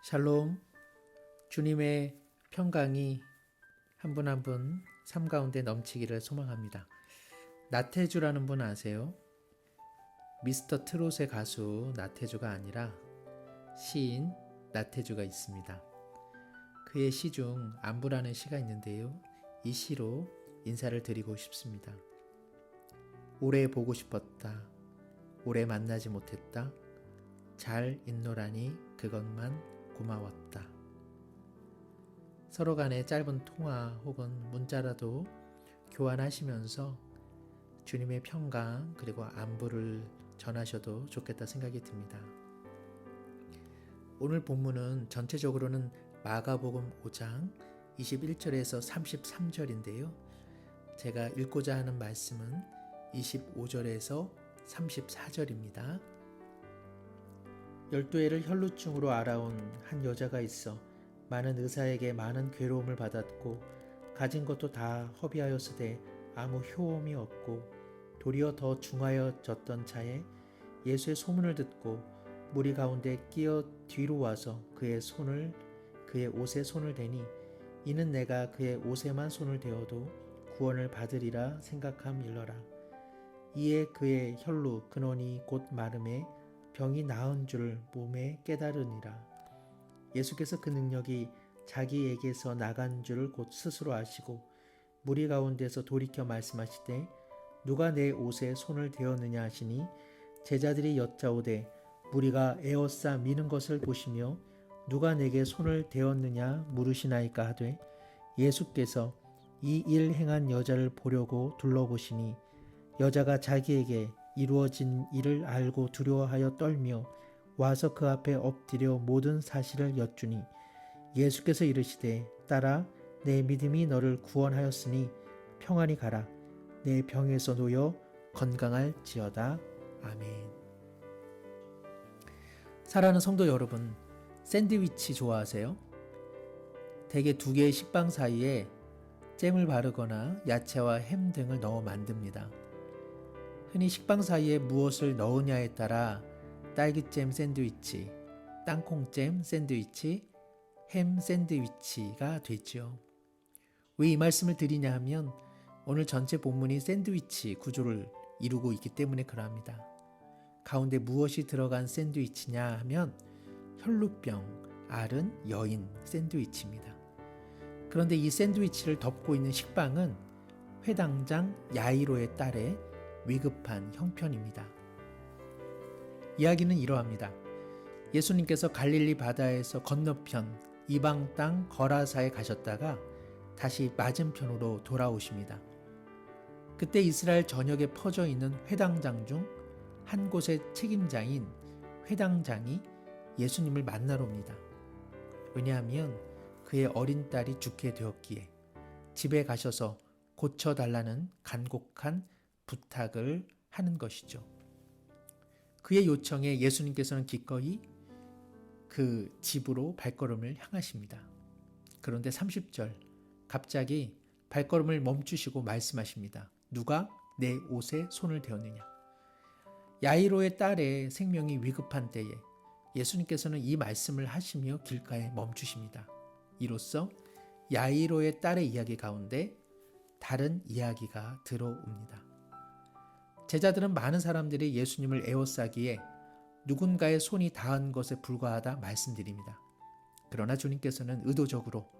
샬롬, 주님의 평강이 한 분 한 분 삶 가운데 넘치기를 소망합니다. 나태주라는 분 아세요? 미스터 트롯의 가수 나태주가 아니라 시인 나태주가 있습니다. 그의 시 중 안부라는 시가 있는데요. 이 시로 인사를 드리고 싶습니다. 오래 보고 싶었다. 오래 만나지 못했다. 잘 있노라니 그것만 고마웠다. 서로 간의 짧은 통화 혹은 문자라도 교환하시면서 주님의 평강 그리고 안부를 전하셔도 좋겠다 생각이 듭니다. 오늘 본문은 전체적으로는 마가복음 5장 21절에서 33절인데요. 제가 읽고자 하는 말씀은 25절에서 34절입니다. 12해를 혈루증으로 앓아온 한 여자가 있어 많은 의사에게 많은 괴로움을 받았고 가진 것도 다 허비하였으되 아무 효험이 없고 도리어 더 중하여졌던 차에 예수의 소문을 듣고 무리 가운데 끼어 뒤로 와서 그의 옷에 손을 대니 이는 내가 그의 옷에만 손을 대어도 구원을 받으리라 생각함일러라. 이에 그의 혈루 근원이 곧 마름에 병이 나은 줄 몸에 깨달으니라. 예수께서 그 능력이 자기에게서 나간 줄을 곧 스스로 아시고 무리 가운데서 돌이켜 말씀하시되 누가 내 옷에 손을 대었느냐 하시니 제자들이 여짜오되 무리가 에워싸 미는 것을 보시며 누가 내게 손을 대었느냐 물으시나이까 하되 예수께서 이 일 행한 여자를 보려고 둘러보시니 여자가 자기에게 이루어진 일을 알고 두려워하여 떨며 와서 그 앞에 엎드려 모든 사실을 여쭈니 예수께서 이르시되 딸아 내 믿음이 너를 구원하였으니 평안히 가라. 내 병에서 놓여 건강할지어다. 아멘. 사랑하는 성도 여러분, 샌드위치 좋아하세요? 대개 두 개의 식빵 사이에 잼을 바르거나 야채와 햄 등을 넣어 만듭니다. 흔히 식빵 사이에 무엇을 넣으냐에 따라 딸기잼 샌드위치, 땅콩잼 샌드위치, 햄 샌드위치가 되죠. 왜 이 말씀을 드리냐 하면 오늘 전체 본문이 샌드위치 구조를 이루고 있기 때문에 그러합니다. 가운데 무엇이 들어간 샌드위치냐 하면 혈루병 앓은 여인 샌드위치입니다. 그런데 이 샌드위치를 덮고 있는 식빵은 회당장 야이로의 딸의 위급한 형편입니다. 이야기는 이러합니다. 예수님께서 갈릴리 바다에서 건너편 이방 땅 거라사에 가셨다가 다시 맞은편으로 돌아오십니다. 그때 이스라엘 전역에 퍼져 있는 회당장 중 한 곳의 책임자인 회당장이 예수님을 만나러 옵니다. 왜냐하면 그의 어린 딸이 죽게 되었기에 집에 가셔서 고쳐달라는 간곡한 부탁을 하는 것이죠. 그의 요청에 예수님께서는 기꺼이 그 집으로 발걸음을 향하십니다. 그런데 30절 갑자기 발걸음을 멈추시고 말씀하십니다. 누가 내 옷에 손을 대었느냐? 야이로의 딸의 생명이 위급한 때에 예수님께서는 이 말씀을 하시며 길가에 멈추십니다. 이로써 야이로의 딸의 이야기 가운데 다른 이야기가 들어옵니다. 제자들은 많은 사람들이 예수님을 에워싸기에 누군가의 손이 닿은 것에 불과하다 말씀드립니다. 그러나 주님께서는 의도적으로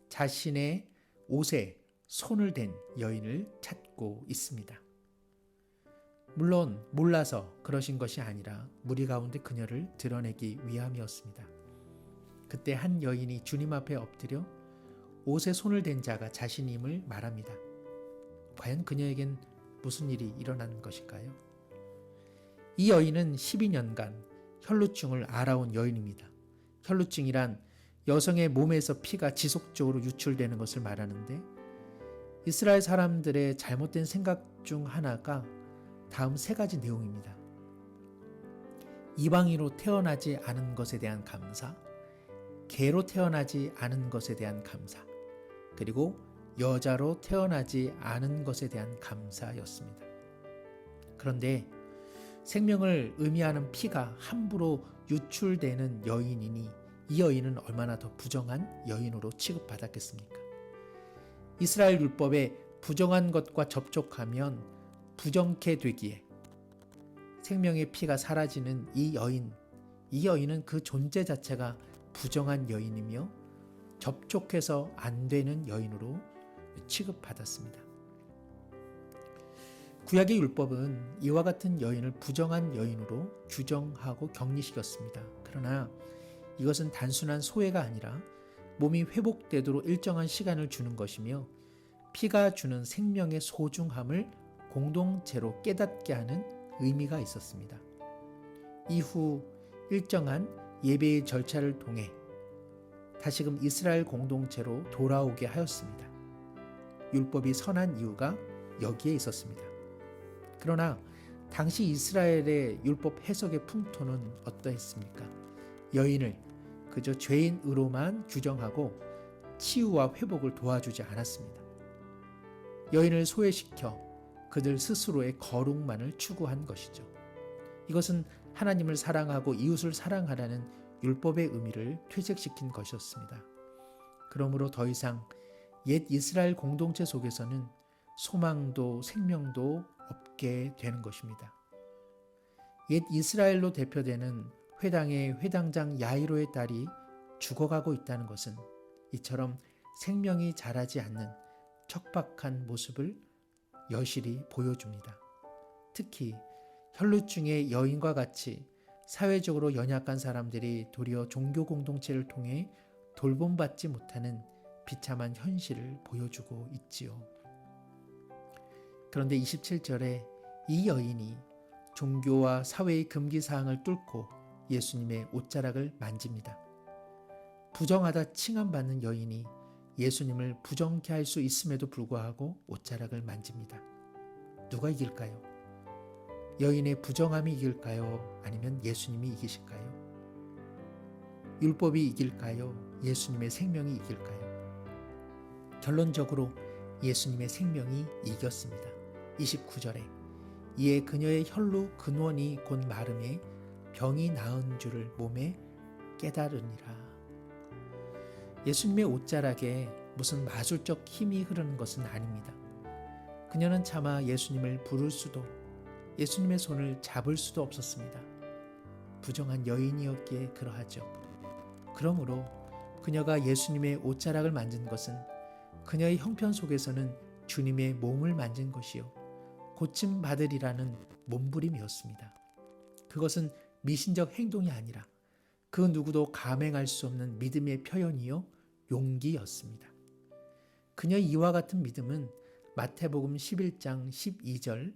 자신의 옷에 손을 댄 여인을 찾고 있습니다. 물론 몰라서 그러신 것이 아니라 무리 가운데 그녀를 드러내기 위함이었습니다. 그때 한 여인이 주님 앞에 엎드려 옷에 손을 댄 자가 자신임을 말합니다. 과연 그녀에겐 무슨 일이 일어난 것일까요? 이 여인은 12년간 혈루증을 앓아온 여인입니다. 혈루증이란 여성의 몸에서 피가 지속적으로 유출되는 것을 말하는데 이스라엘 사람들의 잘못된 생각 중 하나가 다음 세 가지 내용입니다. 이방인으로 태어나지 않은 것에 대한 감사, 개로 태어나지 않은 것에 대한 감사, 그리고 여자로 태어나지 않은 것에 대한 감사였습니다. 그런데 생명을 의미하는 피가 함부로 유출되는 여인이니 이 여인은 얼마나 더 부정한 여인으로 취급받았겠습니까? 이스라엘 율법에 부정한 것과 접촉하면 부정케 되기에 생명의 피가 사라지는 이 여인은 그 존재 자체가 부정한 여인이며 접촉해서 안 되는 여인으로 취급받았습니다. 구약의 율법은 이와 같은 여인을 부정한 여인으로 규정하고 격리시켰습니다. 그러나 이것은 단순한 소외가 아니라 몸이 회복되도록 일정한 시간을 주는 것이며 피가 주는 생명의 소중함을 공동체로 깨닫게 하는 의미가 있었습니다. 이후 일정한 예배의 절차를 통해 다시금 이스라엘 공동체로 돌아오게 하였습니다. 율법이 선한 이유가 여기에 있었습니다. 그러나 당시 이스라엘의 율법 해석의 풍토는 어떠했습니까? 여인을 그저 죄인으로만 규정하고 치유와 회복을 도와주지 않았습니다. 여인을 소외시켜 그들 스스로의 거룩만을 추구한 것이죠. 이것은 하나님을 사랑하고 이웃을 사랑하라는 율법의 의미를 퇴색시킨 것이었습니다. 그러므로 더 이상 옛 이스라엘 공동체 속에서는 소망도 생명도 없게 되는 것입니다. 옛 이스라엘로 대표되는 회당의 회당장 야이로의 딸이 죽어가고 있다는 것은 이처럼 생명이 자라지 않는 척박한 모습을 여실히 보여줍니다. 특히 혈루증의 여인과 같이 사회적으로 연약한 사람들이 도리어 종교 공동체를 통해 돌봄받지 못하는 비참한 현실을 보여주고 있지요. 그런데 27절에 이 여인이 종교와 사회의 금기사항을 뚫고 예수님의 옷자락을 만집니다. 부정하다 칭함받는 여인이 예수님을 부정케 할 수 있음에도 불구하고 옷자락을 만집니다. 누가 이길까요? 여인의 부정함이 이길까요? 아니면 예수님이 이기실까요? 율법이 이길까요? 예수님의 생명이 이길까요? 결론적으로 예수님의 생명이 이겼습니다. 29절에 이에 그녀의 혈루 근원이 곧 마름에 병이 나은 줄을 몸에 깨달으니라. 예수님의 옷자락에 무슨 마술적 힘이 흐르는 것은 아닙니다. 그녀는 차마 예수님을 부를 수도 예수님의 손을 잡을 수도 없었습니다. 부정한 여인이었기에 그러하죠. 그러므로 그녀가 예수님의 옷자락을 만진 것은 그녀의 형편 속에서는 주님의 몸을 만진 것이요 고침받으리라는 몸부림이었습니다. 그것은 미신적 행동이 아니라 그 누구도 감행할 수 없는 믿음의 표현이요 용기였습니다. 그녀의 이와 같은 믿음은 마태복음 11장 12절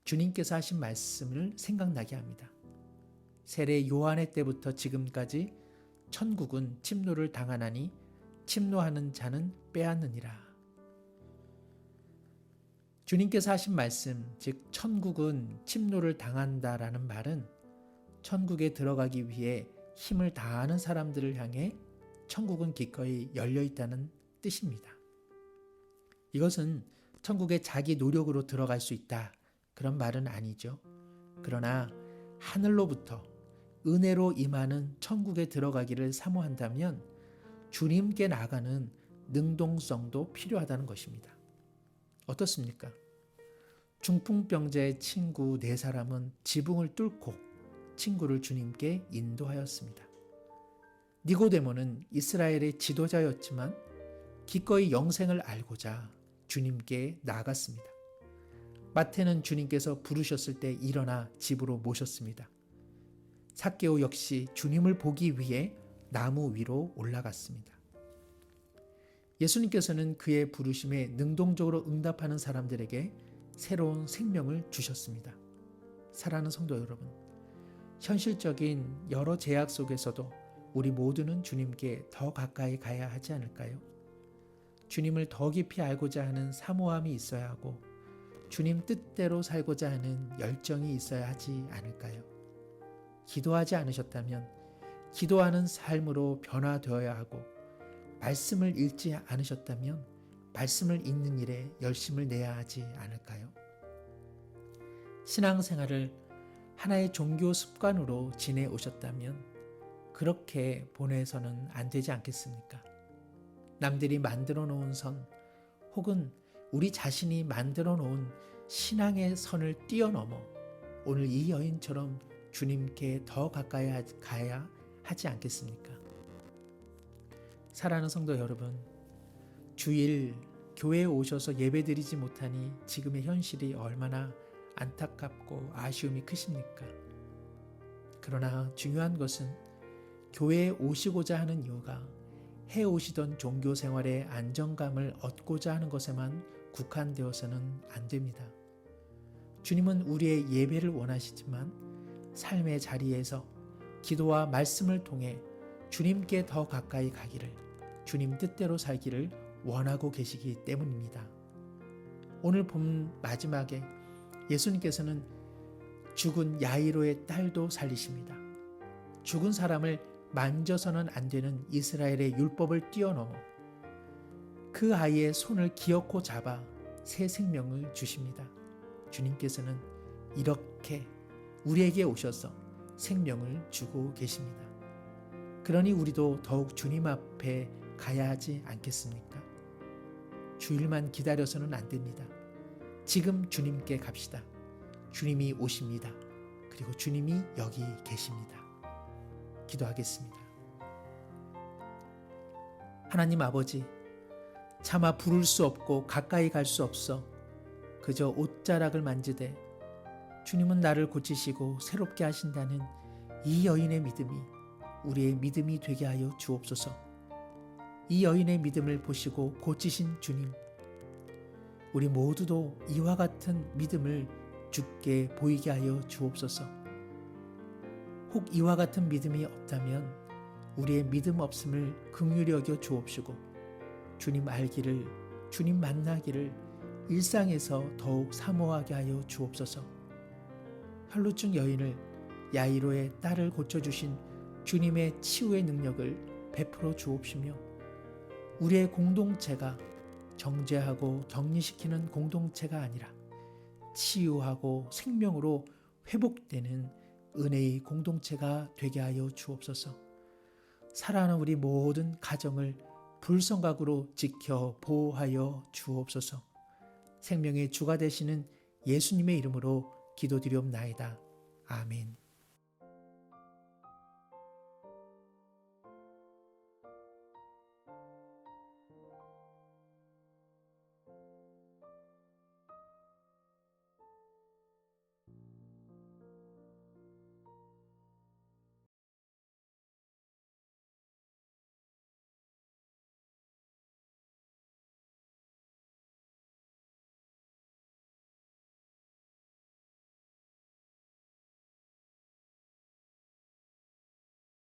주님께서 하신 말씀을 생각나게 합니다. 세례 요한의 때부터 지금까지 천국은 침노를 당하나니 침노하는 자는 빼앗느니라. 주님께서 하신 말씀, 즉 천국은 침노를 당한다라는 말은 천국에 들어가기 위해 힘을 다하는 사람들을 향해 천국은 기꺼이 열려 있다는 뜻입니다. 이것은 천국에 자기 노력으로 들어갈 수 있다, 그런 말은 아니죠. 그러나 하늘로부터 은혜로 임하는 천국에 들어가기를 사모한다면 주님께 나가는 능동성도 필요하다는 것입니다. 어떻습니까? 중풍병자의 친구 4사람은 지붕을 뚫고 친구를 주님께 인도하였습니다. 니고데모는 이스라엘의 지도자였지만 기꺼이 영생을 알고자 주님께 나아갔습니다. 마태는 주님께서 부르셨을 때 일어나 집으로 모셨습니다. 삭개오 역시 주님을 보기 위해 나무 위로 올라갔습니다. 예수님께서는 그의 부르심에 능동적으로 응답하는 사람들에게 새로운 생명을 주셨습니다. 사랑하는 성도 여러분, 현실적인 여러 제약 속에서도 우리 모두는 주님께 더 가까이 가야 하지 않을까요? 주님을 더 깊이 알고자 하는 사모함이 있어야 하고 주님 뜻대로 살고자 하는 열정이 있어야 하지 않을까요? 기도하지 않으셨다면 기도하는 삶으로 변화되어야 하고 말씀을 읽지 않으셨다면 말씀을 읽는 일에 열심을 내야 하지 않을까요? 신앙생활을 하나의 종교 습관으로 지내오셨다면 그 그렇게 보내서는 안 되지 않겠습니까? 남들이 만들어 놓은 선 혹은 우리 자신이 만들어 놓은 신앙의 선을 뛰어넘어 오늘 이 여인처럼 주님께 더 가까이 가야 하지 않겠습니까? 사랑하는 성도 여러분, 주일 교회에 오셔서 예배드리지 못하니 지금의 현실이 얼마나 안타깝고 아쉬움이 크십니까? 그러나 중요한 것은 교회에 오시고자 하는 이유가 해오시던 종교 생활의 안정감을 얻고자 하는 것에만 국한되어서는 안 됩니다. 주님은 우리의 예배를 원하시지만 삶의 자리에서 기도와 말씀을 통해 주님께 더 가까이 가기를, 주님 뜻대로 살기를 원하고 계시기 때문입니다. 오늘 본 마지막에 예수님께서는 죽은 야이로의 딸도 살리십니다. 죽은 사람을 만져서는 안 되는 이스라엘의 율법을 뛰어넘어 그 아이의 손을 기어코 잡아 새 생명을 주십니다. 주님께서는 이렇게 우리에게 오셔서 생명을 주고 계십니다. 그러니 우리도 더욱 주님 앞에 가야 하지 않겠습니까? 주일만 기다려서는 안 됩니다. 지금 주님께 갑시다. 주님이 오십니다. 그리고 주님이 여기 계십니다. 기도하겠습니다. 하나님 아버지, 차마 부를 수 없고 가까이 갈 수 없어 그저 옷자락을 만지되 주님은 나를 고치시고 새롭게 하신다는 이 여인의 믿음이 우리의 믿음이 되게 하여 주옵소서. 이 여인의 믿음을 보시고 고치신 주님, 우리 모두도 이와 같은 믿음을 주께 보이게 하여 주옵소서. 혹 이와 같은 믿음이 없다면 우리의 믿음 없음을 긍휼히 여겨 주옵시고 주님 알기를, 주님 만나기를 일상에서 더욱 사모하게 하여 주옵소서. 혈루증 여인을 야이로의 딸을 고쳐주신 주님의 치유의 능력을 베풀어 주옵시며 우리의 공동체가 정죄하고 격리시키는 공동체가 아니라 치유하고 생명으로 회복되는 은혜의 공동체가 되게 하여 주옵소서. 사랑하는 우리 모든 가정을 불성각으로 지켜 보호하여 주옵소서. 생명의 주가 되시는 예수님의 이름으로 기도드리옵나이다. 아멘.